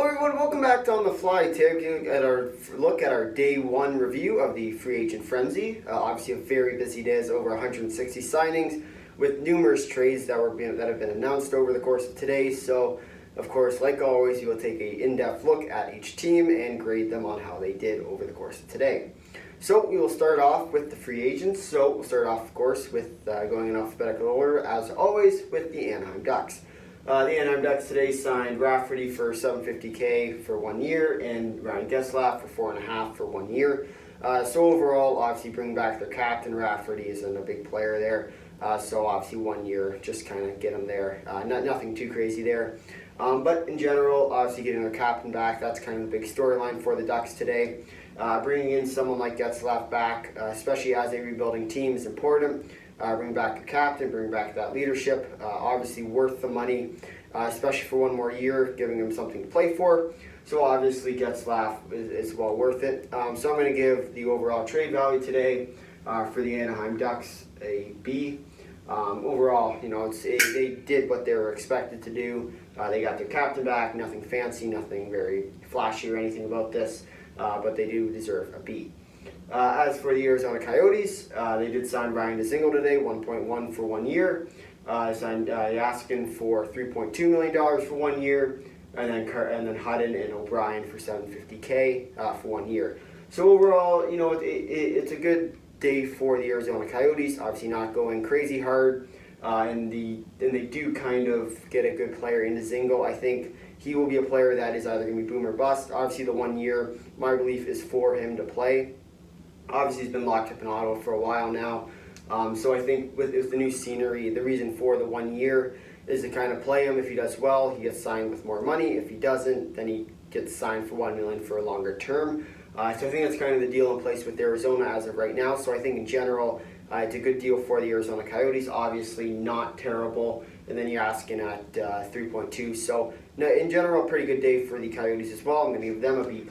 Hello everyone, welcome back to On the Fly. Taking at our look at our day one review of the free agent frenzy. Obviously a very busy day, as over 160 signings with numerous trades that have been announced over the course of today. So of course, like always, you will take an in-depth look at each team and grade them on how they did over the course of today. So we will start off with the free agents. So we'll start off, of course, with going in alphabetical order, as always, with the Anaheim Ducks. The Anaheim Ducks today signed Rafferty for $750K for 1 year and Ryan Getzlaf for $4.5 for 1 year. So overall, obviously bring back their captain. Rafferty isn't a big player there. So obviously 1 year, just kind of get them there. Nothing too crazy there. But in general, obviously getting their captain back, that's kind of the big storyline for the Ducks today. Bringing in someone like Getzlaf back, especially as a rebuilding team, is important. Bring back your captain, bring back that leadership. Obviously worth the money, especially for 1 more year, giving him something to play for. So obviously Getzlaf is well worth it. So I'm going to give the overall trade value today for the Anaheim Ducks a B. Overall, they did what they were expected to do. They got their captain back, nothing fancy, nothing very flashy or anything about this, but they do deserve a B. As for the Arizona Coyotes, they did sign Ryan Dzingel today, 1.1 for 1 year. Signed Yaskin for $3.2 million for 1 year, and then Hutton and O'Brien for $750K for 1 year. So overall, it's a good day for the Arizona Coyotes. Obviously not going crazy hard, and they do kind of get a good player in Dzingel. I think he will be a player that is either going to be boom or bust. Obviously the 1 year, my belief is for him to play. Obviously, he's been locked up in Ottawa for a while now. So I think with the new scenery, the reason for the 1 year is to kind of play him. If he does well, he gets signed with more money. If he doesn't, then he gets signed for $1 million for a longer term. So I think that's kind of the deal in place with Arizona as of right now. So I think in general, it's a good deal for the Arizona Coyotes. Obviously not terrible. And then you're asking at 3.2. So in general, pretty good day for the Coyotes as well. I'm going to give them a B+.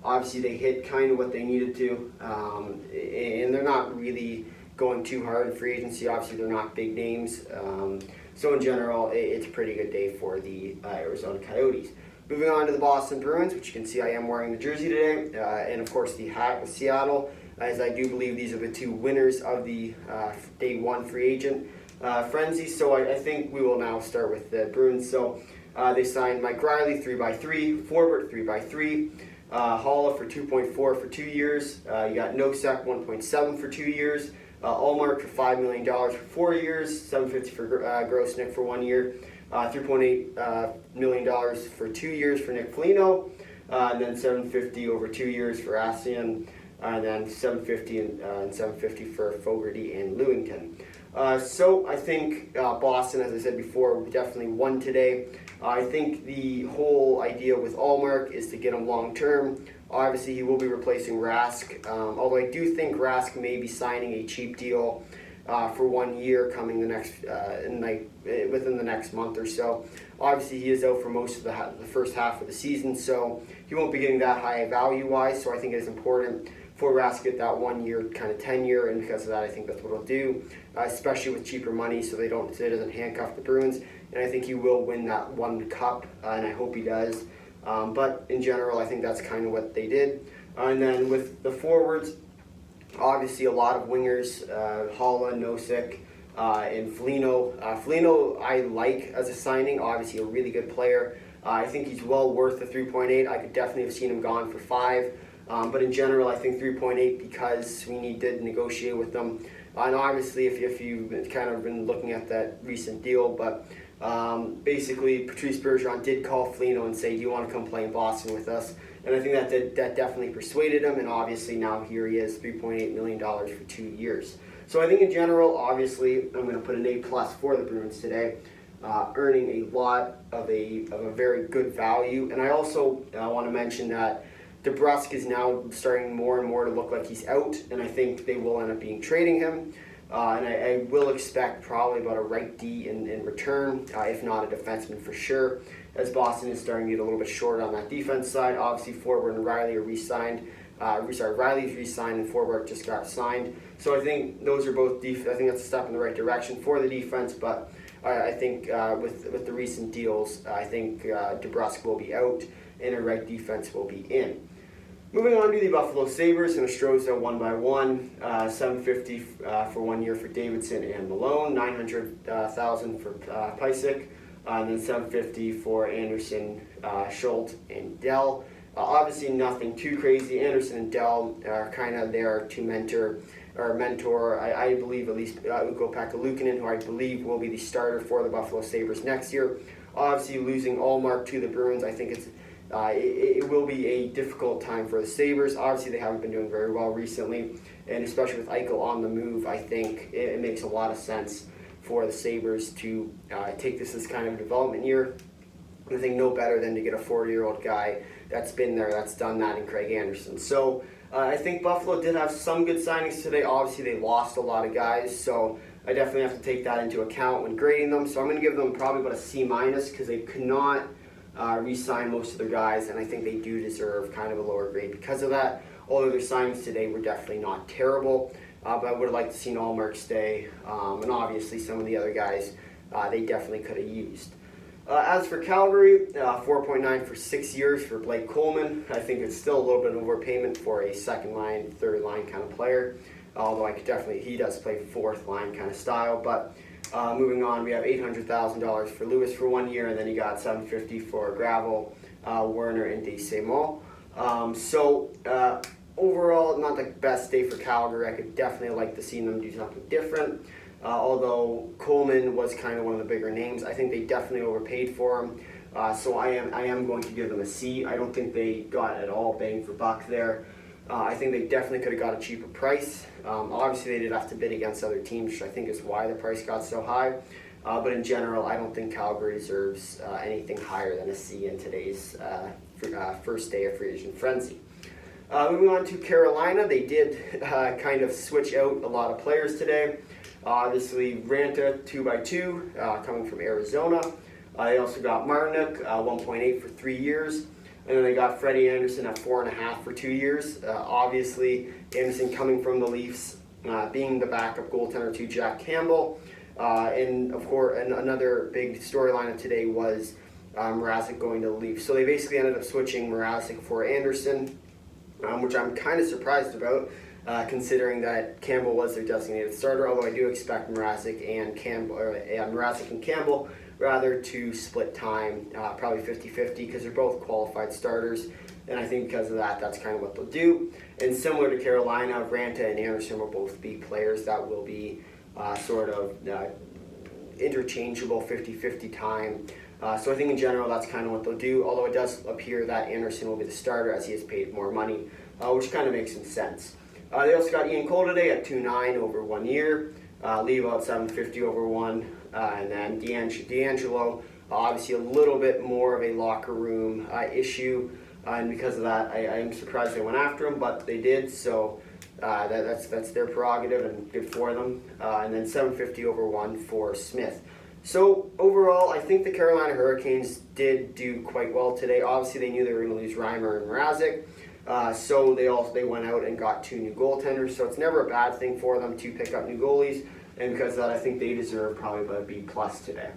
Obviously, they hit kind of what they needed to, and they're not really going too hard in free agency. Obviously, they're not big names. So in general, it's a pretty good day for the Arizona Coyotes. Moving on to the Boston Bruins, which you can see I am wearing the jersey today, and of course the hat with Seattle, as I do believe these are the two winners of the day one free agent frenzy. So I think we will now start with the Bruins. So they signed Mike Riley, 3x3, Forbort, 3x3. Haula for 2.4 for 2 years. You got Nosek 1.7 for 2 years. Ullmark for $5 million for 4 years. $750 for Grosenick for 1 year. $3.8 million for 2 years for Nick Foligno. And then $750 over 2 years for Asian. And then $750 and $750 for Fogarty and Lewington. So I think Boston, as I said before, definitely won today. I think the whole idea with Ullmark is to get him long term. Obviously, he will be replacing Rask, although I do think Rask may be signing a cheap deal for 1 year coming within the next month or so. Obviously, he is out for most of the first half of the season, so he won't be getting that high value-wise. So I think it is important for Rask to get that 1 year kind of tenure, and because of that, I think that's what he'll do, especially with cheaper money, so it doesn't handcuff the Bruins. And I think he will win that one cup, and I hope he does. But in general, I think that's kind of what they did. And then with the forwards, obviously a lot of wingers, Haula, Nosek, and Foligno. Foligno I like as a signing, obviously a really good player. I think he's well worth the 3.8. I could definitely have seen him gone for 5. But in general, I think 3.8 because Sweeney did negotiate with them. And obviously, if you've kind of been looking at that recent deal, but basically Patrice Bergeron did call Foligno and say, do you want to come play in Boston with us? And I think that definitely persuaded him, and obviously now here he is, $3.8 million for 2 years. So I think in general, obviously, I'm going to put an A+ for the Bruins today, earning a lot of a very good value. And I also want to mention that DeBrusk is now starting more and more to look like he's out, and I think they will end up trading him. And I will expect probably about a right D in return, if not a defenseman for sure, as Boston is starting to get a little bit short on that defense side. Obviously, Forbort and Riley are re-signed. Riley's re-signed and Forbort just got signed. So I think those are both I think that's a step in the right direction for the defense, but I think with the recent deals, I think DeBrusk will be out and a right defense will be in. Moving on to the Buffalo Sabres, and Astroza one by one, $750 for 1 year for Davidson and Malone, $900,000 for Pysyk, and then $750 for Anderson, Schultz, and Dell. Obviously, nothing too crazy. Anderson and Dell are kind of there to mentor. I believe at least Ukko-Pekka Luukkonen, who I believe will be the starter for the Buffalo Sabres next year. Obviously, losing Ullmark to the Bruins, I think it will be a difficult time for the Sabres. Obviously, they haven't been doing very well recently, and especially with Eichel on the move, I think it makes a lot of sense for the Sabres to take this as kind of a development year. I think no better than to get a 40-year-old guy that's been there, that's done that in Craig Anderson. So I think Buffalo did have some good signings today. Obviously, they lost a lot of guys, so I definitely have to take that into account when grading them. So I'm going to give them probably about a C- because they could not re-sign most of their guys, and I think they do deserve kind of a lower grade because of that. Although their signings today were definitely not terrible, but I would have liked to see Ullmark stay, and obviously some of the other guys they definitely could have used. As for Calgary, 4.9 for 6 years for Blake Coleman. I think it's still a little bit of overpayment for a second line, third line kind of player. Although he does play fourth line kind of style. But moving on, we have $800,000 for Lewis for 1 year, and then you got $750 for Gravel, Werner, and Desaimont. Overall, not the best day for Calgary. I could definitely like to see them do something different. Although Coleman was kind of one of the bigger names, I think they definitely overpaid for him. So I am going to give them a C. I don't think they got at all bang for buck there. I think they definitely could have got a cheaper price. Obviously, they did have to bid against other teams, which I think is why the price got so high. But in general, I don't think Calgary deserves anything higher than a C in today's first day of free agent frenzy. Moving on to Carolina, they did kind of switch out a lot of players today. Obviously, Ranta 2x2 coming from Arizona. They also got Martinook 1.8 for 3 years. And then they got Freddie Anderson at 4.5 for 2 years. Obviously, Anderson coming from the Leafs, being the backup goaltender to Jack Campbell. And of course, another big storyline of today was Mrazek going to the Leafs. So they basically ended up switching Mrazek for Anderson, which I'm kind of surprised about. Considering that Campbell was their designated starter, although I do expect Mrazek and Campbell rather to split time, probably 50-50, because they're both qualified starters, and I think because of that, that's kind of what they'll do. And similar to Carolina, Ranta and Anderson will both be players that will be sort of interchangeable 50-50 time. So I think in general that's kind of what they'll do, although it does appear that Anderson will be the starter as he has paid more money, which kind of makes some sense. They also got Ian Cole today at 2.9 over 1 year, Levo at 750 over 1, and then D'Angelo, obviously a little bit more of a locker room issue, and because of that, I am surprised they went after him, but they did, so that's their prerogative and good for them. And then 750 over 1 for Smith. So overall, I think the Carolina Hurricanes did do quite well today. Obviously, they knew they were going to lose Reimer and Mrazek. So they went out and got 2 new goaltenders. So it's never a bad thing for them to pick up new goalies, and because of that, I think they deserve probably about a B+ today.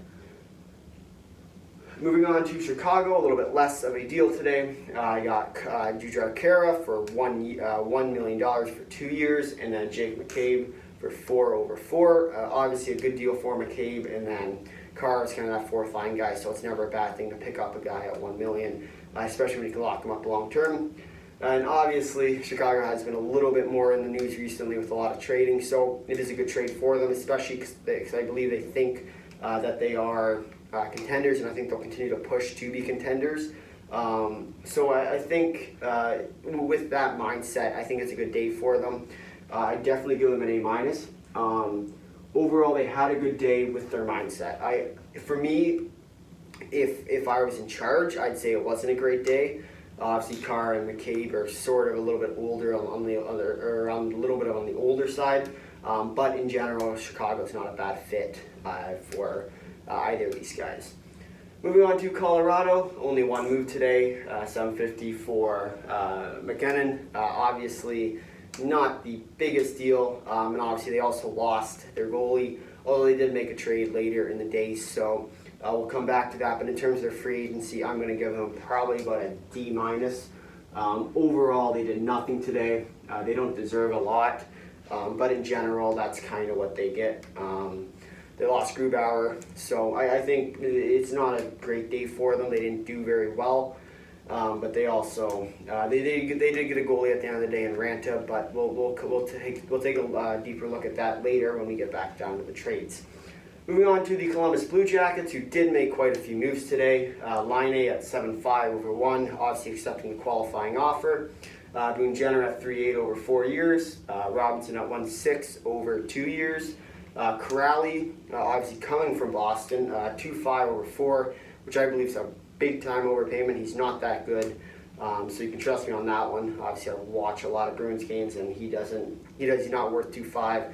Moving on to Chicago, a little bit less of a deal today. I got Jujhar Khaira for $1 million for 2 years, and then Jake McCabe for 4 over 4. Obviously, a good deal for McCabe, and then Carr is kind of that fourth line guy, so it's never a bad thing to pick up a guy at $1 million, especially when you can lock him up long term. And obviously, Chicago has been a little bit more in the news recently with a lot of trading, so it is a good trade for them, especially because I believe they think that they are contenders, and I think they'll continue to push to be contenders. So I think with that mindset, I think it's a good day for them. I definitely give them an A-. Overall, they had a good day with their mindset. For me, if I was in charge, I'd say it wasn't a great day. Obviously, Carr and McCabe are sort of a little bit older on the older side, but in general, Chicago's not a bad fit for either of these guys. Moving on to Colorado, only one move today, $750 for McKinnon. Obviously, not the biggest deal, and obviously they also lost their goalie. although they did make a trade later in the day, so we'll come back to that. But in terms of their free agency, I'm going to give them probably about a D minus. Overall, they did nothing today. They don't deserve a lot, but in general, that's kind of what they get. They lost Grubauer, so I think it's not a great day for them. They didn't do very well, but they also they did get a goalie at the end of the day in Ranta. But we'll take a deeper look at that later when we get back down to the trades. Moving on to the Columbus Blue Jackets, who did make quite a few moves today. Laine at 7.5 over 1, obviously accepting the qualifying offer. Boone Jenner at 3.8 over 4 years. Robinson at 1.6 over 2 years. Corrali, obviously coming from Boston, 2.5 over 4, which I believe is a big time overpayment. He's not that good, so you can trust me on that one. Obviously, I watch a lot of Bruins games, and he's not worth 2.5.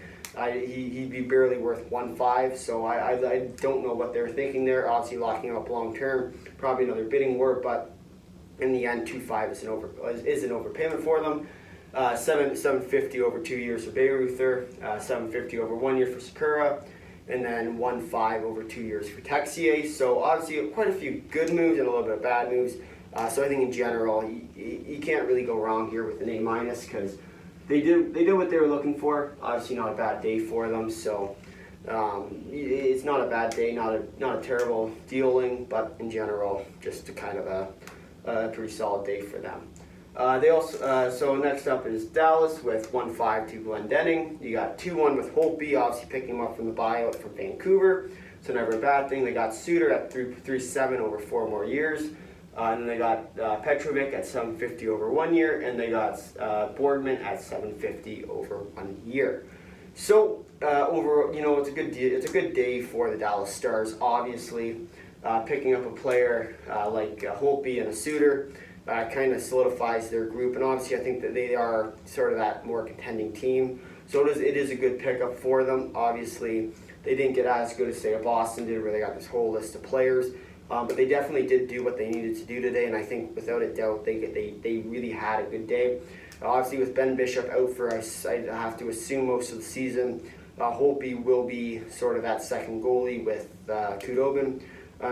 He'd be barely worth 1.5, so I don't know what they're thinking there. Obviously, locking him up long term, probably another bidding war, but in the end, 2.5 is an overpayment for them. 750 over 2 years for Bayreuther, 750 over 1 year for Sakura, and then 1.5 over 2 years for Texier. So obviously, quite a few good moves and a little bit of bad moves. So I think in general, you can't really go wrong here with an A minus because they did what they were looking for. Obviously, not a bad day for them. So it's not a bad day, not a terrible dealing, but in general, just a kind of a pretty solid day for them. They also so next up is Dallas with 1.5 to Glendening. You got 2-1 with Holtby, obviously picking him up from the buyout from Vancouver. So never a bad thing. They got Suter at 3.7 over 4 more years. And then they got Petrovic at 750 over 1 year, and they got Boardman at 750 over 1 year. So overall, it's a good deal. It's a good day for the Dallas Stars. Obviously, picking up a player like Holtby and a Suter kind of solidifies their group, and obviously, I think that they are sort of that more contending team. So it is a good pickup for them. Obviously, they didn't get as good as say a Boston did, where they got this whole list of players. But they definitely did do what they needed to do today, and I think without a doubt they really had a good day. Obviously, with Ben Bishop out for us, I have to assume most of the season, Holtby will be sort of that second goalie with Khudobin,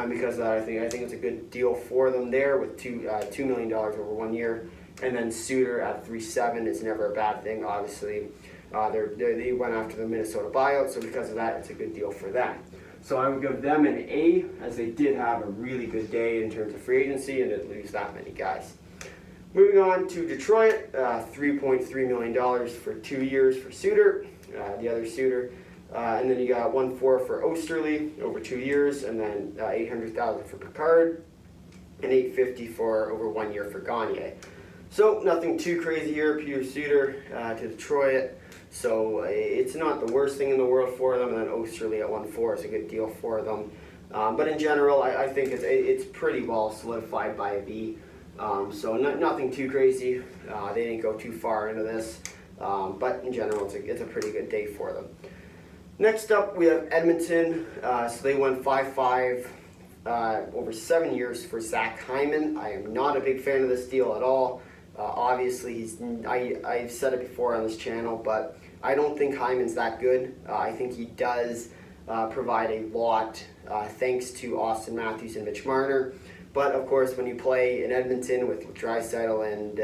because I think it's a good deal for them there with $2 million over 1 year, and then Suter at 3.7 is never a bad thing. Obviously, they went after the Minnesota buyout, so because of that, it's a good deal for them. So I would give them an A, as they did have a really good day in terms of free agency and didn't lose that many guys. Moving on to Detroit, $3.3 million for 2 years for Suter, the other Suter. And then you got 1.4 for Osterley over 2 years, and then $800,000 for Picard, and $850 for over 1 year for Gagne. So nothing too crazy here. Peter Suter to Detroit. So it's not the worst thing in the world for them, and then Osterley at 1.4 is a good deal for them. But in general, I think it's pretty well solidified by a B. So nothing too crazy. They didn't go too far into this, but in general, it's a pretty good day for them. Next up, we have Edmonton. So they went 5.5 over 7 years for Zach Hyman. I am not a big fan of this deal at all. Obviously, I've said it before on this channel, but I don't think Hyman's that good. I think he does provide a lot thanks to Austin Matthews and Mitch Marner. But of course, when you play in Edmonton with Draisaitl and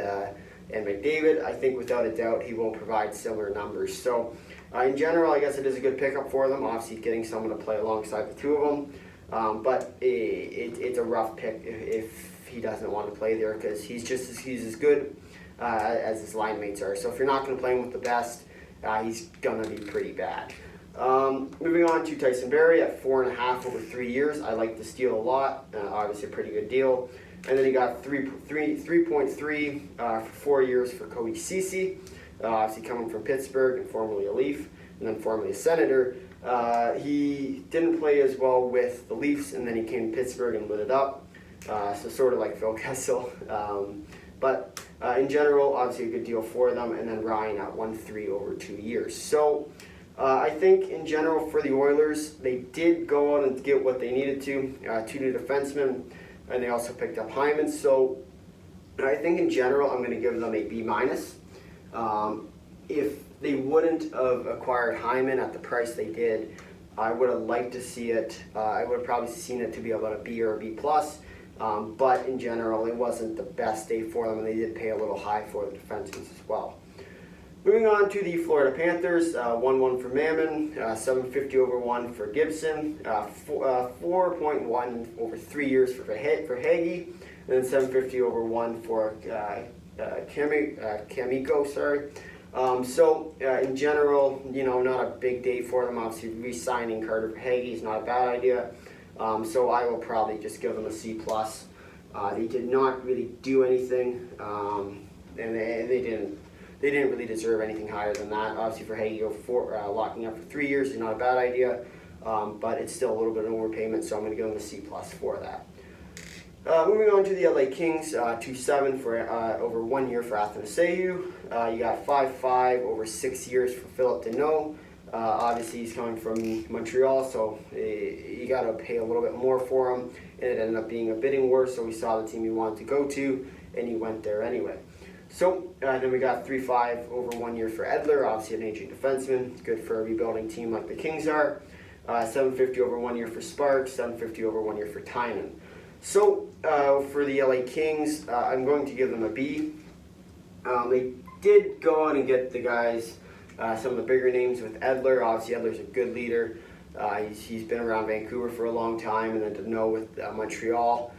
McDavid, I think without a doubt he will provide similar numbers. So in general, I guess it is a good pickup for them. Obviously, getting someone to play alongside the two of them, but it's a rough pick if he doesn't want to play there, because he's as good as his line mates are. So if you're not going to play him with the best, he's going to be pretty bad. Moving on to Tyson Barrie at 4.5 over 3 years. I like this deal a lot. Obviously a pretty good deal. And then he got 3.3 for 4 years for Cody Ceci. Obviously coming from Pittsburgh and formerly a Leaf and then formerly a Senator. He didn't play as well with the Leafs, and then he came to Pittsburgh and lit it up. So sort of like Phil Kessel. But in general, obviously a good deal for them. And then Ryan at 1.3 over 2 years. So I think in general for the Oilers, they did go out and get what they needed to. 2 new defensemen, and they also picked up Hyman. So I think in general, I'm going to give them a B minus. If they wouldn't have acquired Hyman at the price they did, I would have liked to see it. I would have probably seen it to be about a B or a B plus. But in general, it wasn't the best day for them, and they did pay a little high for the defensemen as well. Moving on to the Florida Panthers, 1-1 for Mammon, 750 over 1 for Gibson, 4.1 over 3 years for Hagee, and then 750 over 1 for Kamiko, sorry. In general, not a big day for them. Obviously, re-signing Carter Hagee is not a bad idea. So I will probably just give them a C+. They did not really do anything, and they didn't really deserve anything higher than that. Obviously, for Hagee, locking up for 3 years is not a bad idea, but it's still a little bit of an overpayment, so I'm going to give them a C+ for that. Moving on to the LA Kings, 2-7 for over 1 year for Athanasiou. You got 5-5 over 6 years for Phillip Danault. Obviously, he's coming from Montreal, so you got to pay a little bit more for him, and it ended up being a bidding war, so we saw the team he wanted to go to, and he went there anyway. So then we got 3-5 over 1 year for Edler, obviously an aging defenseman, good for a rebuilding team like the Kings are. 750 over 1 year for Sparks, 750 over 1 year for Tynan. So for the LA Kings, I'm going to give them a B. They did go on and get the guys, some of the bigger names with Edler. Obviously, Edler's a good leader. He's been around Vancouver for a long time, and then Danault with Montreal.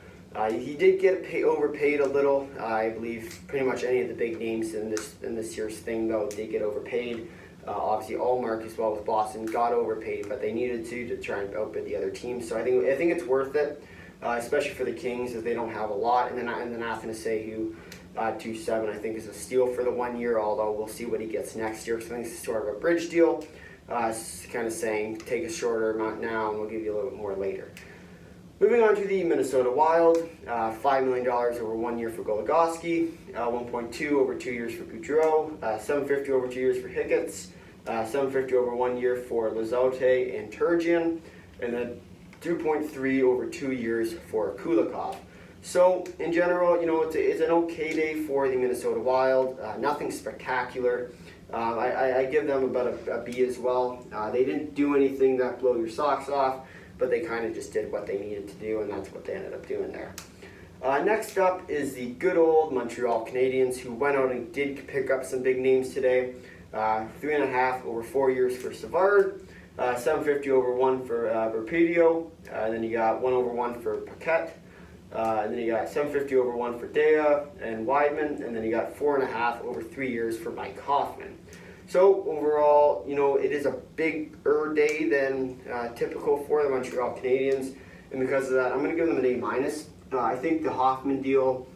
He did get overpaid a little. I believe pretty much any of the big names in this year's thing, though, did get overpaid. Obviously, Allmark as well with Boston got overpaid, but they needed to try and outbid the other teams. So I think it's worth it, especially for the Kings, as they don't have a lot. And then Athanasiou, 2-7, I think is a steal for the 1 year. Although we'll see what he gets next year. So I think it's sort of a bridge deal. It's kind of saying take a shorter amount now, and we'll give you a little bit more later. Moving on to the Minnesota Wild, $5 million over 1 year for Goligoski, 1.2 over 2 years for Goudreau, 750 over 2 years for Hicketts, 750 over 1 year for Lizotte and Turgeon, and then 2.3 over 2 years for Kulikov. So in general, it's an okay day for the Minnesota Wild. Nothing spectacular. I give them about a B as well. They didn't do anything that blow your socks off, but they kind of just did what they needed to do, and that's what they ended up doing there. Next up is the good old Montreal Canadiens, who went out and did pick up some big names today. 3.5 over 4 years for Savard, 750 over 1 for Berpedio, then you got 1 over 1 for Paquette, and then you got 750 over 1 for Dea and Weidman, and then you got 4.5 over 3 years for Mike Hoffman. So overall, it is a bigger day than typical for the Montreal Canadiens, and because of that, I'm going to give them an A-. I think the Hoffman deal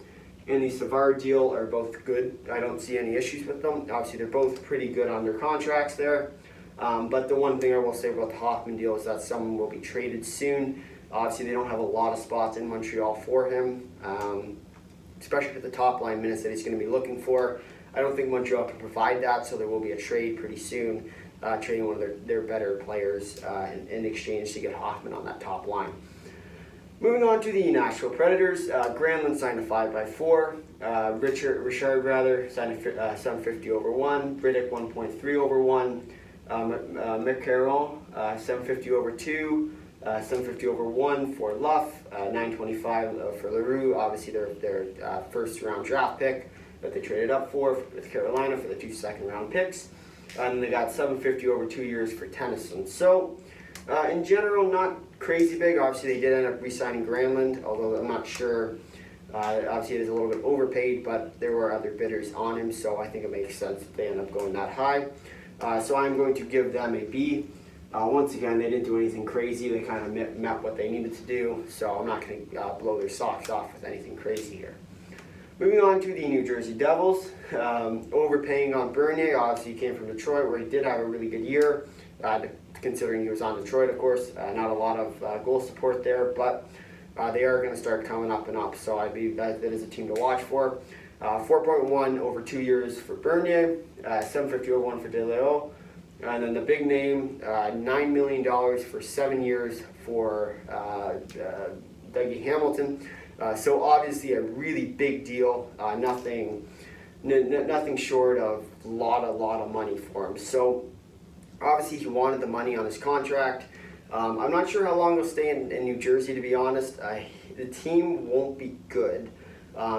and the Savard deal are both good. I don't see any issues with them. Obviously, they're both pretty good on their contracts there. But the one thing I will say about the Hoffman deal is that someone will be traded soon. Obviously, they don't have a lot of spots in Montreal for him, especially with the top line minutes that he's going to be looking for. I don't think Montreal can provide that, so there will be a trade pretty soon, trading one of their better players in exchange to get Hoffman on that top line. Moving on to the Nashville Predators, Granlund signed a 5x4, Richard signed a 750 over 1, Riddick 1.3 over 1, McCarron 750 over 2, 750 over 1 for Luff, 925 for Leroux, obviously their first round draft pick that they traded up for with Carolina for the 2 second-round picks. And they got 750 over 2 years for Tennyson. So, in general, not crazy big. Obviously, they did end up re-signing Granlund, although I'm not sure. Obviously, it is a little bit overpaid, but there were other bidders on him, so I think it makes sense that they end up going that high. So I'm going to give them a B. Once again, they didn't do anything crazy. They kind of met what they needed to do, so I'm not going to blow their socks off with anything crazy here. Moving on to the New Jersey Devils, overpaying on Bernier. Obviously, he came from Detroit, where he did have a really good year, considering he was on Detroit, of course. Not a lot of goal support there, but they are going to start coming up and up, so I believe that is a team to watch for. 4.1 over 2 years for Bernier, 750 over 1 for DeLeo, and then the big name, $9 million for 7 years for Dougie Hamilton. So obviously a really big deal, nothing short of lot of money for him. So obviously he wanted the money on his contract. I'm not sure how long he'll stay in New Jersey, to be honest. The team won't be good,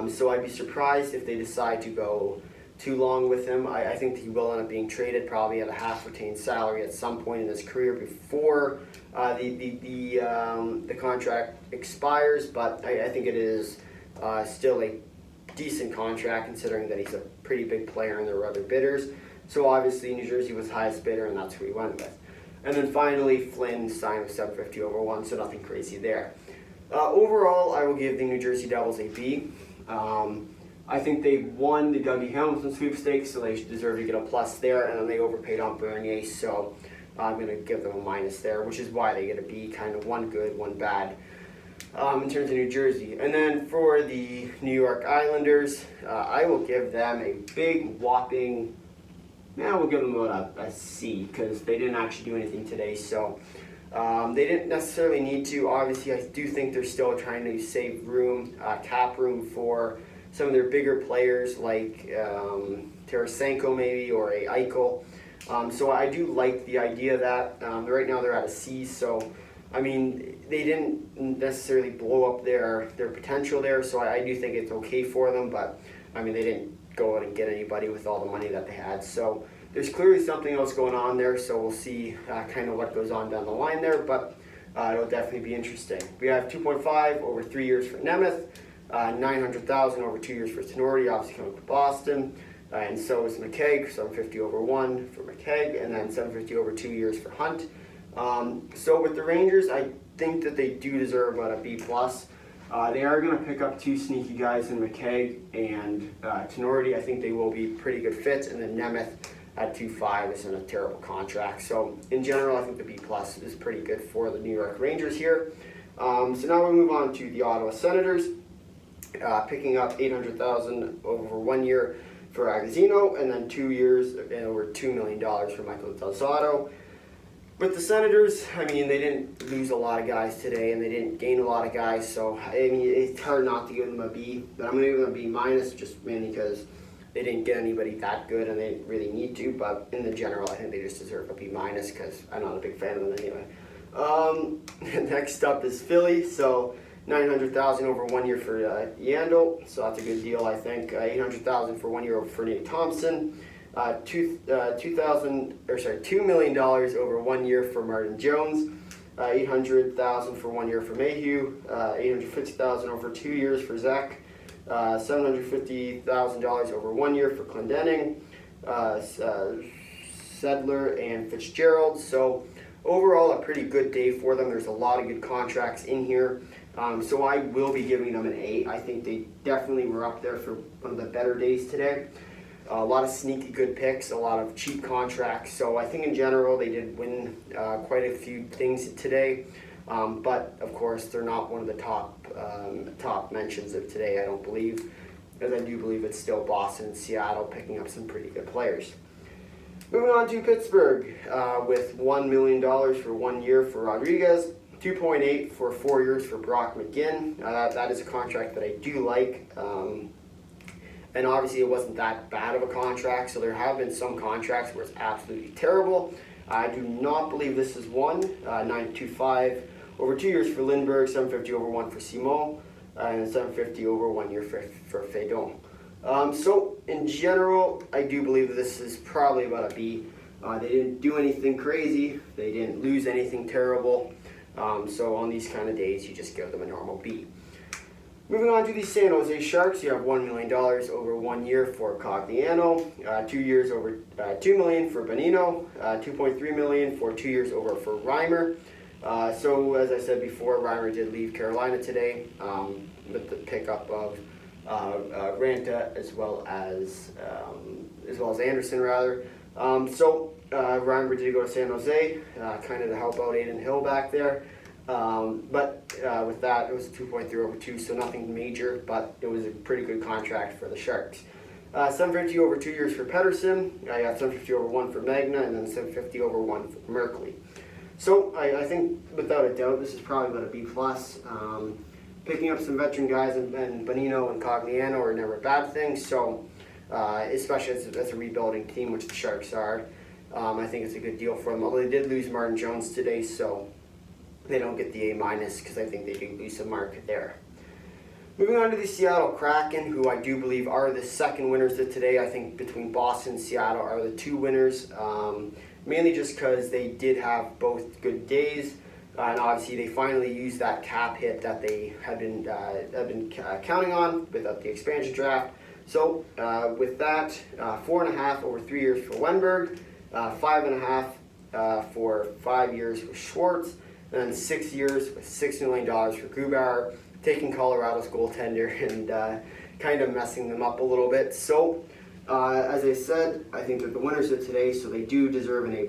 so I'd be surprised if they decide to go too long with him. I think he will end up being traded probably at a half retained salary at some point in his career before the contract expires, but I think it is still a decent contract considering that he's a pretty big player and there were other bidders. So obviously New Jersey was the highest bidder and that's who he went with. And then finally Flynn signed with $750 over one, so nothing crazy there. Overall, I will give the New Jersey Devils a B. I think they won the Dougie Hamilton sweepstakes, so they deserve to get a plus there, and then they overpaid on Bernier, so I'm going to give them a minus there, which is why they get a B, kind of one good, one bad in terms of New Jersey. And then for the New York Islanders, I will give them a big whopping, we'll give them a C, because they didn't actually do anything today, so they didn't necessarily need to. Obviously, I do think they're still trying to save room, cap room for some of their bigger players like Tarasenko maybe, or a Eichel. So I do like the idea of that. Right now they're at a C, so I mean, they didn't necessarily blow up their potential there, so I do think it's okay for them, but I mean, they didn't go out and get anybody with all the money that they had. So there's clearly something else going on there, so we'll see kind of what goes on down the line there, but it'll definitely be interesting. We have 2.5 over 3 years for Nemeth, 900,000 over 2 years for Tinordi, obviously coming from Boston, and so is McKegg, 750 over 1 for McKegg, and then 750 over 2 years for Hunt. So with the Rangers, I think that they do deserve about a B+. They are going to pick up two sneaky guys in McKegg and Tinordi. I think they will be pretty good fits, and then Nemeth at 2.5 isn't a terrible contract. So in general, I think the B+ is pretty good for the New York Rangers here. So now we move on to the Ottawa Senators, picking up 800,000 over 1 year for Agazino, and then 2 years and over $2 million for Michael Del Zotto. With the Senators, I mean, they didn't lose a lot of guys today, and they didn't gain a lot of guys, so I mean, it's hard not to give them a B, but I'm going to give them a B-, just mainly because they didn't get anybody that good, and they didn't really need to, but in the general, I think they just deserve a B-, because I'm not a big fan of them anyway. Next up is Philly, so 900,000 over 1 year for Yandel, so that's a good deal, I think. 800,000 for 1 year over Nate Thompson. $2 million over 1 year for Martin Jones, 800,000 for 1 year for Mayhew, 850,000 over 2 years for Zach, $750,000 over 1 year for Clendening, Sedler and Fitzgerald. So overall, a pretty good day for them. There's a lot of good contracts in here. So I will be giving them an A. I think they definitely were up there for one of the better days today. A lot of sneaky good picks, a lot of cheap contracts. So I think in general they did win quite a few things today. But of course they're not one of the top mentions of today, I don't believe. Because I do believe it's still Boston and Seattle picking up some pretty good players. Moving on to Pittsburgh with $1 million for 1 year for Rodriguez, 2.8 for 4 years for Brock McGinn. That is a contract that I do like. And obviously it wasn't that bad of a contract, so there have been some contracts where it's absolutely terrible. I do not believe this is one. 9.25 over 2 years for Lindbergh, 750 over 1 for Simon, and 750 over 1 year for Faidon. So in general, I do believe that this is probably about a B. They didn't do anything crazy. They didn't lose anything terrible. So on these kind of days, you just give them a normal B. Moving on to the San Jose Sharks, you have $1 million over 1 year for Cogliano, 2 years over $2 million for Bonino, $2.3 million for 2 years over for Reimer. So as I said before, Reimer did leave Carolina today with the pickup of Ranta as well as Anderson rather. So Reimer did go to San Jose, kind of to help out Aiden Hill back there. But with that, it was a 2.3 over 2, so nothing major, but it was a pretty good contract for the Sharks. 750 over 2 years for Pettersson. I got 750 over 1 for Magna, and then 750 over 1 for Merkley. So I think without a doubt, this is probably about a B+. Picking up some veteran guys and Bonino and Cogliano are never a bad thing. So especially as a rebuilding team, which the Sharks are, I think it's a good deal for them. Although they did lose Martin Jones today, so they don't get the A minus because I think they do lose some market there. Moving on to the Seattle Kraken, who I do believe are the second winners of today. I think between Boston and Seattle are the two winners, mainly just because they did have both good days, and obviously they finally used that cap hit that they had been counting on without the expansion draft. So with that, 4.5 over 3 years for Wenberg, 5.5 for 5 years for Schwartz, and then 6 years with $6 million for Grubauer, taking Colorado's goaltender and kind of messing them up a little bit. So, as I said, I think that the winners of today, so they do deserve an A+.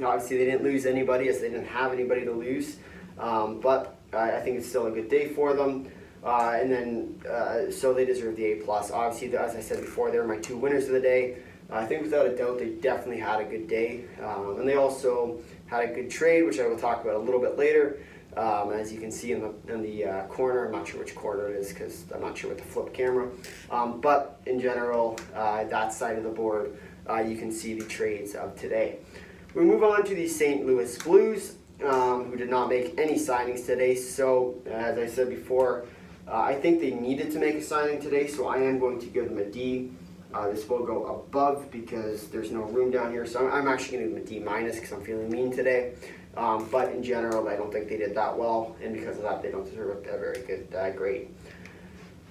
Obviously, they didn't lose anybody as they didn't have anybody to lose, but I think it's still a good day for them. So they deserve the A+. Obviously, as I said before, they're my two winners of the day. I think without a doubt, they definitely had a good day. And they also had a good trade, which I will talk about a little bit later. As you can see in the corner, I'm not sure which corner it is because I'm not sure with the flip camera. But in general, that side of the board, you can see the trades of today. We move on to the St. Louis Blues, who did not make any signings today. So, as I said before, I think they needed to make a signing today, so I am going to give them a D. This will go above because there's no room down here, so I'm actually going to give them a D- because I'm feeling mean today. But in general, I don't think they did that well, and because of that, they don't deserve a very good grade.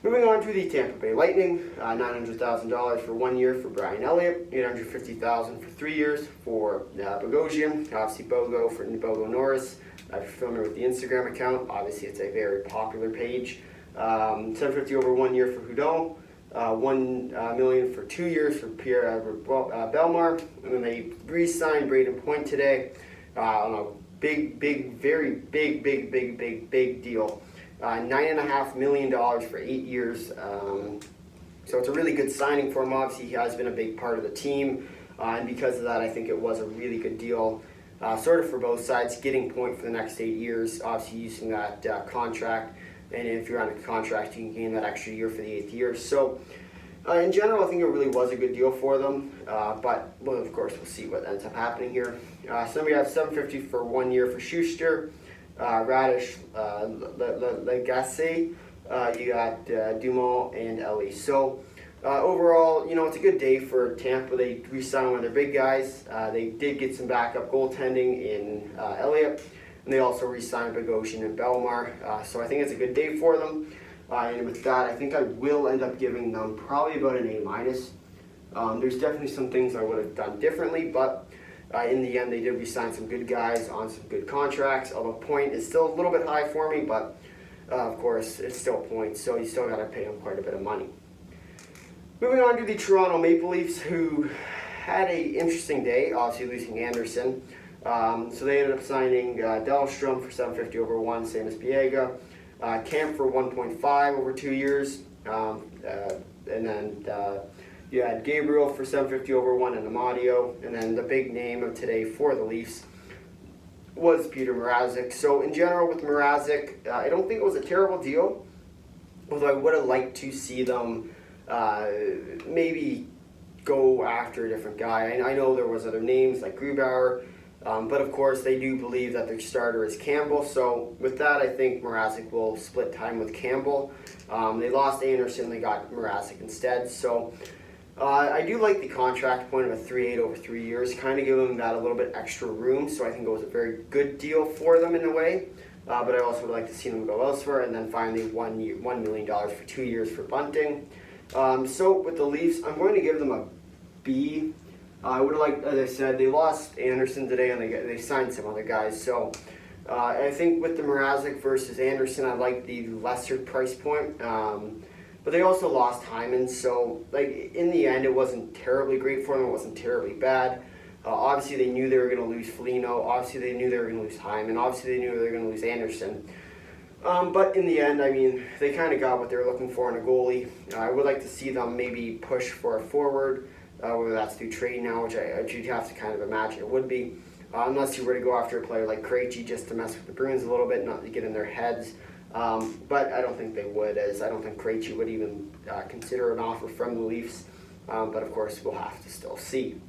Moving on to the Tampa Bay Lightning, $900,000 for 1 year for Brian Elliott, $850,000 for 3 years for Bogosian, obviously Bogo Norris. If you're familiar with the Instagram account, obviously it's a very popular page. $750,000 over 1 year for Hudon, $1 million for 2 years for Pierre Bellemare, and then they re-signed Braden Point today on a very big deal. $9.5 million for 8 years. So it's a really good signing for him. Obviously, he has been a big part of the team, and because of that, I think it was a really good deal. Sort of for both sides, getting Point for the next 8 years, obviously using that contract. And if you're on a contract, you can gain that extra year for the 8th year. So, in general, I think it really was a good deal for them. But, well, of course, we'll see what ends up happening here. So we have $750,000 for 1 year for Schuster, Radish, Lagacé. You got Dumont and Ellie. So, overall, it's a good day for Tampa. They re-signed one of their big guys. They did get some backup goaltending in Elliott. And they also re-signed Bogosian and Bellemare. So I think it's a good day for them. And with that, I think I will end up giving them probably about an A-. There's definitely some things I would have done differently, but in the end, they did re-sign some good guys on some good contracts. Although Point is still a little bit high for me, but of course, it's still Point, so you still got to pay them quite a bit of money. Moving on to the Toronto Maple Leafs, who had an interesting day, obviously losing Anderson. So they ended up signing Dahlstrom for $750,000 over 1, same as Biega. Camp for $1.5 over 2 years. And then you had Gabriel for $750,000 over 1 and Amadio. And then the big name of today for the Leafs was Peter Mrazek. So in general with Mrazek, I don't think it was a terrible deal. Although I would have liked to see them maybe go after a different guy. I know there was other names like Grubauer. But of course, they do believe that their starter is Campbell. So with that, I think Mrazek will split time with Campbell. They lost Anderson, they got Mrazek instead. So I do like the contract point of a 3.8 over 3 years, kind of giving them that a little bit extra room. So I think it was a very good deal for them in a way. But I also would like to see them go elsewhere. And then finally, $1 million for 2 years for Bunting. So with the Leafs, I'm going to give them a B. I would have liked, as I said, they lost Anderson today and they signed some other guys. So I think with the Mrazek versus Anderson, I like the lesser price point. But they also lost Hyman. So in the end, it wasn't terribly great for them. It wasn't terribly bad. Obviously, they knew they were going to lose Foligno. Obviously, they knew they were going to lose Hyman. Obviously, they knew they were going to lose Anderson. But in the end, I mean, they kind of got what they were looking for in a goalie. I would like to see them maybe push for a forward. Whether that's through trade now, which you'd have to kind of imagine it would be, unless you were to go after a player like Krejci just to mess with the Bruins a little bit, not to get in their heads. But I don't think they would, as I don't think Krejci would even consider an offer from the Leafs. But of course, we'll have to still see.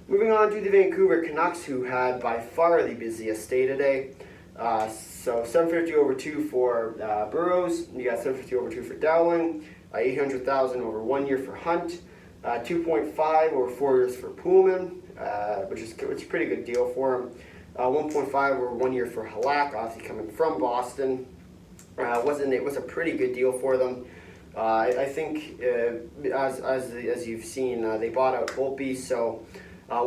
Moving on to the Vancouver Canucks, who had by far the busiest day today. So 750 over 2 for Burrows. You got 750 over 2 for Dowling. 800,000 over 1 year for Hunt. 2.5 over 4 years for Pullman, which is a pretty good deal for him. 1.5 over 1 year for Halak, obviously coming from Boston. It was a pretty good deal for them. I think as you've seen, they bought out Volpe, so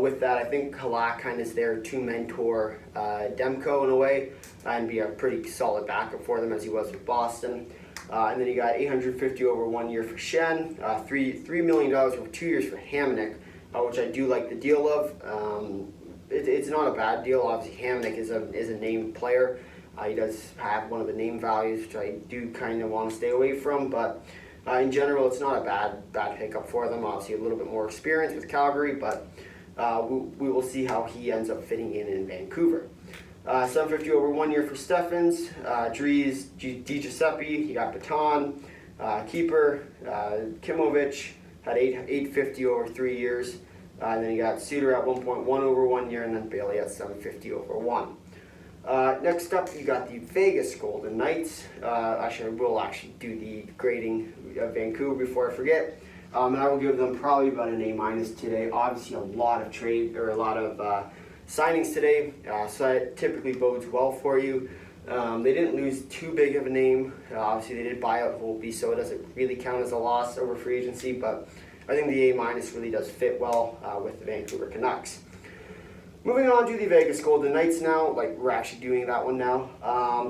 with that, I think Halak kind of is there to mentor Demko in a way and be a pretty solid backup for them as he was with Boston. And then you got 850 over 1 year for Shen, $3 million over 2 years for Hamonic, which I do like the deal of. It's not a bad deal. Obviously, Hamonic is a named player. He does have one of the name values, which I do kind of want to stay away from, but in general, it's not a bad pickup for them. Obviously, a little bit more experience with Calgary, but we will see how he ends up fitting in Vancouver. 750 over 1 year for Steffens, Dries, DiGiuseppe, he got Baton, Keeper, Kimovic had 850 over 3 years, and then you got Suter at 1.1 over 1 year, and then Bailey at 750 over 1. Next up, you got the Vegas Golden Knights. Actually, I will do the grading of Vancouver before I forget. And I will give them probably about an A- today. Obviously, a lot of signings today, so that typically bodes well for you. They didn't lose too big of a name. Obviously, they did buy out Volpe, so it doesn't really count as a loss over free agency, but I think the A- really does fit well with the Vancouver Canucks. Moving on to the Vegas Golden Knights now, we're actually doing that one now.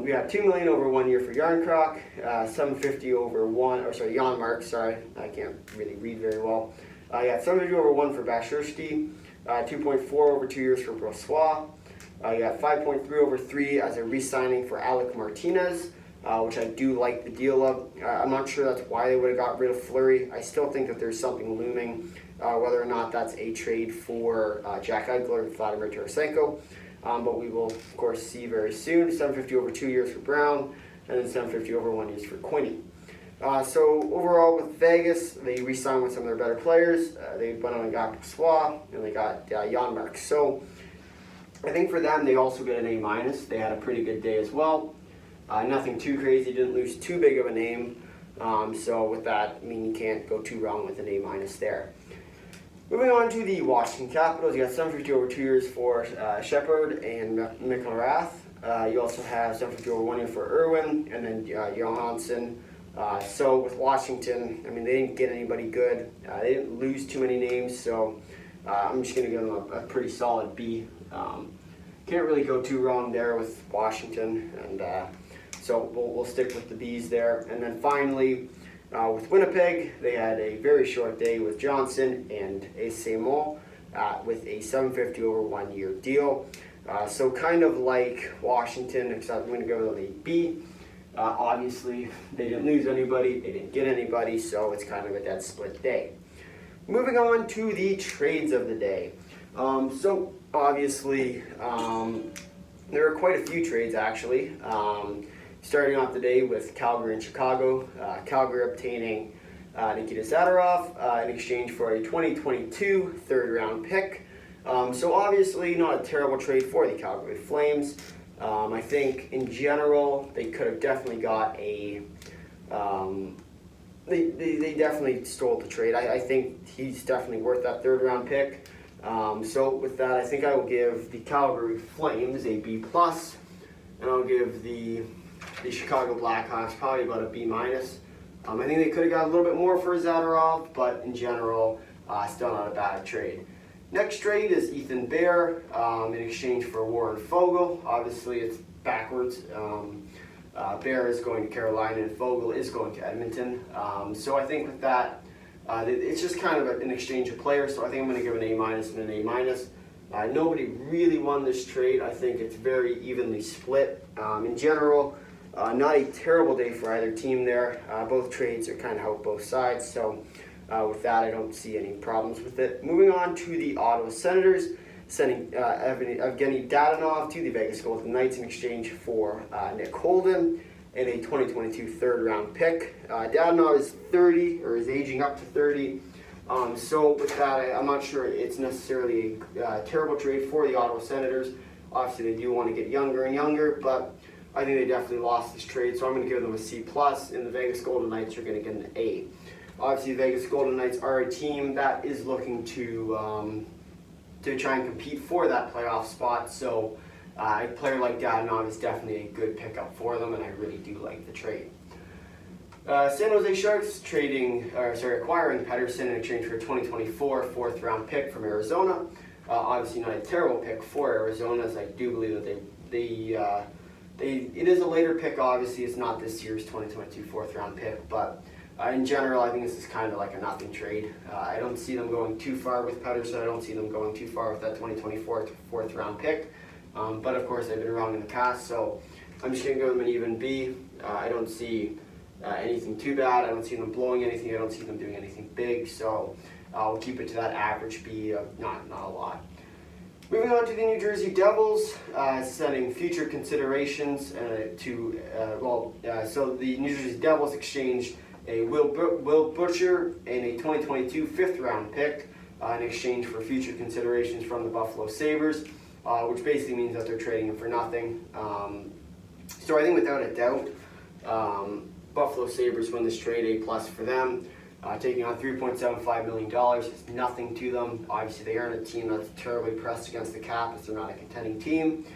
We have $2 million over 1 year for Yarncroc, 750 over Janmark, sorry, I can't really read very well. You got 750 over 1 for Bashurski, 2.4 over 2 years for Brossois. You got 5.3 over 3 as a re-signing for Alec Martinez, which I do like the deal of. I'm not sure that's why they would have got rid of Fleury. I still think that there's something looming. Whether or not that's a trade for Jack Eichler and Vladimir Tarasenko. But we will, of course, see very soon. 750 over 2 years for Brown, and then 750 over 1 year for Quinney. So overall with Vegas, they re-signed with some of their better players. They went on and got Brossois, and they got Janmark. So I think for them, they also get an A-. They had a pretty good day as well. Nothing too crazy, didn't lose too big of a name. So with that, you can't go too wrong with an A- there. Moving on to the Washington Capitals, you got 750 over 2 years for Shepard and McIlrath. You also have 750 over 1 year for Irwin, and then Johansson. So with Washington, they didn't get anybody good. They didn't lose too many names, so I'm just going to give them a pretty solid B. Can't really go too wrong there with Washington, and so we'll stick with the Bs there. And then finally, with Winnipeg, they had a very short day with Johnson and Eyssimont with a 750 over 1 year deal. So kind of like Washington, except I'm going to go with a B. Obviously, they didn't lose anybody, they didn't get anybody, so it's kind of a dead split day. Moving on to the trades of the day. So obviously, there are quite a few trades actually. Starting off the day with Calgary and Chicago. Calgary obtaining Nikita Zadorov in exchange for a 2022 third-round pick. So obviously not a terrible trade for the Calgary Flames. I think in general they could have definitely got a. They definitely stole the trade. I think he's definitely worth that third-round pick. So with that, I think I will give the Calgary Flames a B+, and I'll give the Chicago Blackhawks probably about a B-. I think they could have got a little bit more for Zadorov, but in general, still not a bad trade. Next trade is Ethan Bear in exchange for Warren Foegele. Obviously, it's backwards. Bear is going to Carolina and Foegele is going to Edmonton. So I think with that, it's just kind of an exchange of players. So I think I'm going to give an A- and an A-. Nobody really won this trade. I think it's very evenly split. In general, not a terrible day for either team there. Both trades are kind of help both sides, so with that, I don't see any problems with it. Moving on to the Ottawa Senators, sending Evgeny Dadonov to the Vegas Golden Knights in exchange for Nick Holden and a 2022 third-round pick. Dadonov is 30, or is aging up to 30. So with that, I'm not sure it's necessarily a terrible trade for the Ottawa Senators. Obviously, they do want to get younger and younger, but I think they definitely lost this trade, so I'm going to give them a C+, and the Vegas Golden Knights are going to get an A. Obviously, the Vegas Golden Knights are a team that is looking to try and compete for that playoff spot, so a player like Dadonov is definitely a good pickup for them, and I really do like the trade. San Jose Sharks acquiring Pettersson in exchange for a 2024 fourth-round pick from Arizona. Obviously, not a terrible pick for Arizona, as I do believe that it is a later pick. Obviously, it's not this year's 2022 fourth-round pick, but in general, I think this is kind of like a nothing trade. I don't see them going too far with Pettersson. I don't see them going too far with that 2024 fourth-round pick. But of course, I've been wrong in the past, so I'm just going to give them an even B. I don't see anything too bad. I don't see them blowing anything. I don't see them doing anything big, so I'll keep it to that average B of not a lot. Moving on to the New Jersey Devils, setting future considerations so the New Jersey Devils exchanged a Will Butcher and a 2022 fifth-round pick in exchange for future considerations from the Buffalo Sabres, which basically means that they're trading him for nothing. So I think without a doubt, Buffalo Sabres win this trade, A+ for them. Taking on $3.75 million is nothing to them. Obviously, they aren't a team that's terribly pressed against the cap, as they're not a contending team.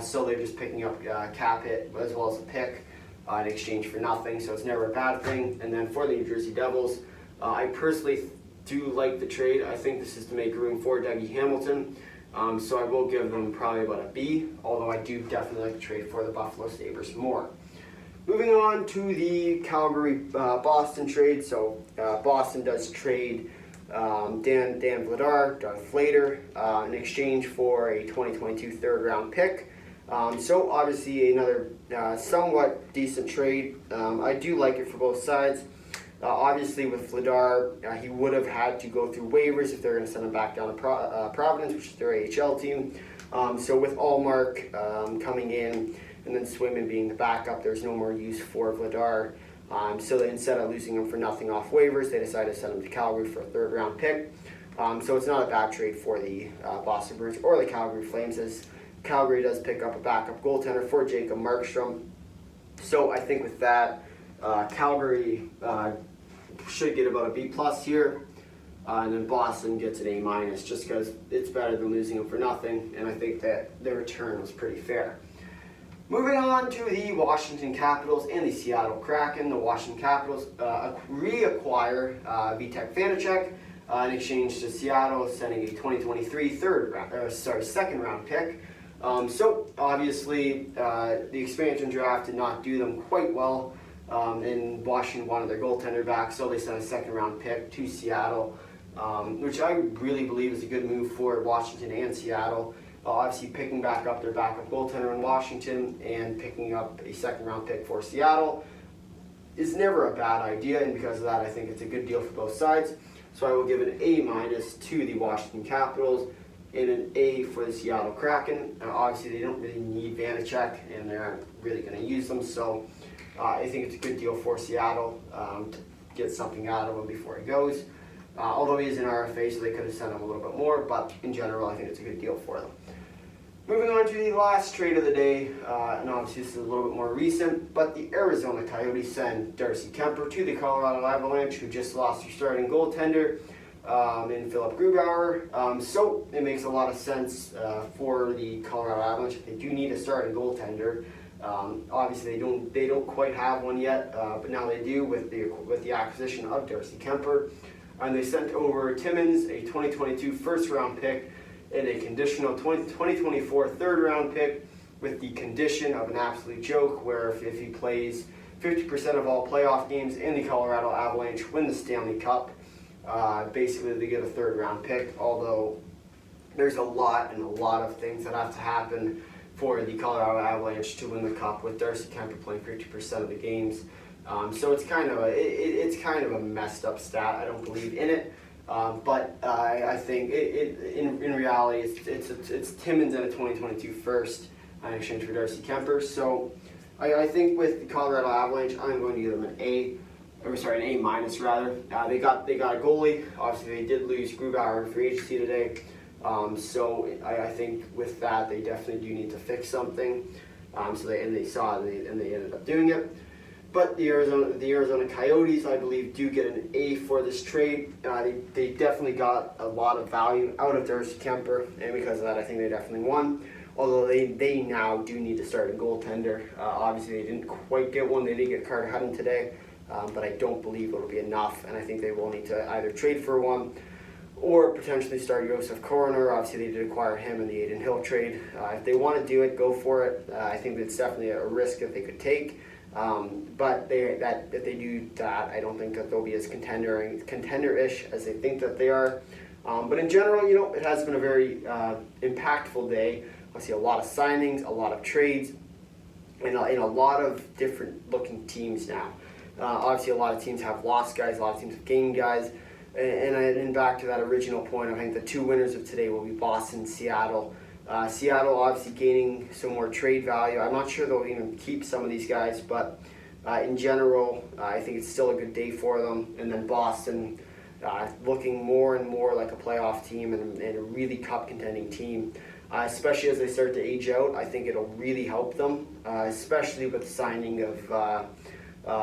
So they're just picking up cap hit as well as a pick in exchange for nothing, so it's never a bad thing. And then for the New Jersey Devils, I personally do like the trade. I think this is to make room for Dougie Hamilton, so I will give them probably about a B, although I do definitely like the trade for the Buffalo Sabres more. Moving on to the Calgary-Boston trade. So Boston does trade Dan Vladar, Doug Flater, in exchange for a 2022 third-round pick. So obviously another somewhat decent trade. I do like it for both sides. Obviously with Vladar, he would have had to go through waivers if they're going to send him back down to Providence, which is their AHL team. So with Allmark coming in, and then Swayman being the backup, there's no more use for Vladar. So instead of losing him for nothing off waivers, they decided to send him to Calgary for a third-round pick. So it's not a bad trade for the Boston Bruins or the Calgary Flames, as Calgary does pick up a backup goaltender for Jacob Markstrom. So I think with that, Calgary should get about a B+ here. And then Boston gets an A- just because it's better than losing him for nothing, and I think that their return was pretty fair. Moving on to the Washington Capitals and the Seattle Kraken. The Washington Capitals reacquire Vitek Vanacek in exchange to Seattle, sending a 2023 second-round pick. So obviously, the expansion draft did not do them quite well, and Washington wanted their goaltender back, so they sent a second-round pick to Seattle, which I really believe is a good move for Washington and Seattle. Obviously picking back up their backup goaltender in Washington and picking up a second-round pick for Seattle is never a bad idea, and because of that, I think it's a good deal for both sides. So I will give an A- to the Washington Capitals and an A for the Seattle Kraken. Obviously, they don't really need Vanacek, and they're not really going to use them, so I think it's a good deal for Seattle to get something out of him before he goes. Although he is an RFA, so they could have sent him a little bit more, but in general, I think it's a good deal for them. Moving on to the last trade of the day, and obviously this is a little bit more recent, but the Arizona Coyotes send Darcy Kuemper to the Colorado Avalanche, who just lost their starting goaltender in Philip Grubauer. So it makes a lot of sense for the Colorado Avalanche. They do need a starting goaltender. Obviously, they don't quite have one yet, but now they do with the acquisition of Darcy Kuemper. And they sent over Timmins, a 2022 first-round pick, and a conditional 2024 third-round pick, with the condition of an absolute joke, where if he plays 50% of all playoff games and the Colorado Avalanche win the Stanley Cup, basically they get a third-round pick. Although there's a lot of things that have to happen for the Colorado Avalanche to win the Cup, with Darcy Kuemper playing 50% of the games. So it's kind of a messed up stat. I don't believe in it, but I think in reality it's Timmins and a 2022 first in exchange for Darcy Kuemper. So I think with the Colorado Avalanche, I'm going to give them an A rather. They got a goalie. Obviously, they did lose Grubauer in free agency today, So I think with that, they definitely do need to fix something. So they saw it and they ended up doing it. But the Arizona Coyotes, I believe, do get an A for this trade. They definitely got a lot of value out of Darcy Kuemper, and because of that, I think they definitely won. Although they now do need to start a goaltender. Obviously, they didn't quite get one. They did get Carter Hutton today, but I don't believe it'll be enough, and I think they will need to either trade for one or potentially start Josef Coroner. Obviously, they did acquire him in the Adin Hill trade. If they want to do it, go for it. I think it's definitely a risk that they could take. But if they do that, I don't think that they'll be as contender-ish as they think that they are. But in general, it has been a very impactful day. I see a lot of signings, a lot of trades, and a lot of different looking teams now. Obviously, a lot of teams have lost guys, a lot of teams have gained guys. And back to that original point, I think the two winners of today will be Boston and Seattle. Seattle obviously gaining some more trade value. I'm not sure they'll even keep some of these guys, but in general, I think it's still a good day for them. And then Boston looking more and more like a playoff team and a really cup contending team, especially as they start to age out. I think it'll really help them, especially with the signing of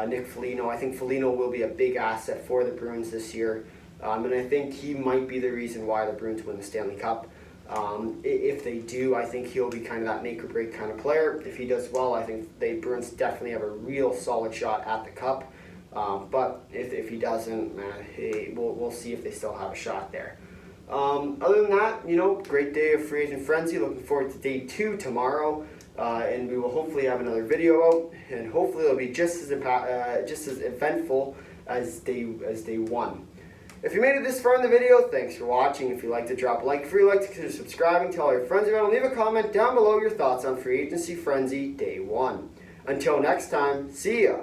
Nick Foligno. I think Foligno will be a big asset for the Bruins this year, and I think he might be the reason why the Bruins win the Stanley Cup. If they do, I think he'll be kind of that make or break kind of player. If he does well, I think the Bruins definitely have a real solid shot at the Cup. But if he doesn't, we'll see if they still have a shot there. Other than that, great day of free agent frenzy. Looking forward to day 2 tomorrow, and we will hopefully have another video out, and hopefully it'll be just as eventful as day 1. If you made it this far in the video, thanks for watching. If you'd like to drop a like, if you'd like to consider subscribing, tell all your friends about it, leave a comment down below your thoughts on Free Agency Frenzy Day 1. Until next time, see ya!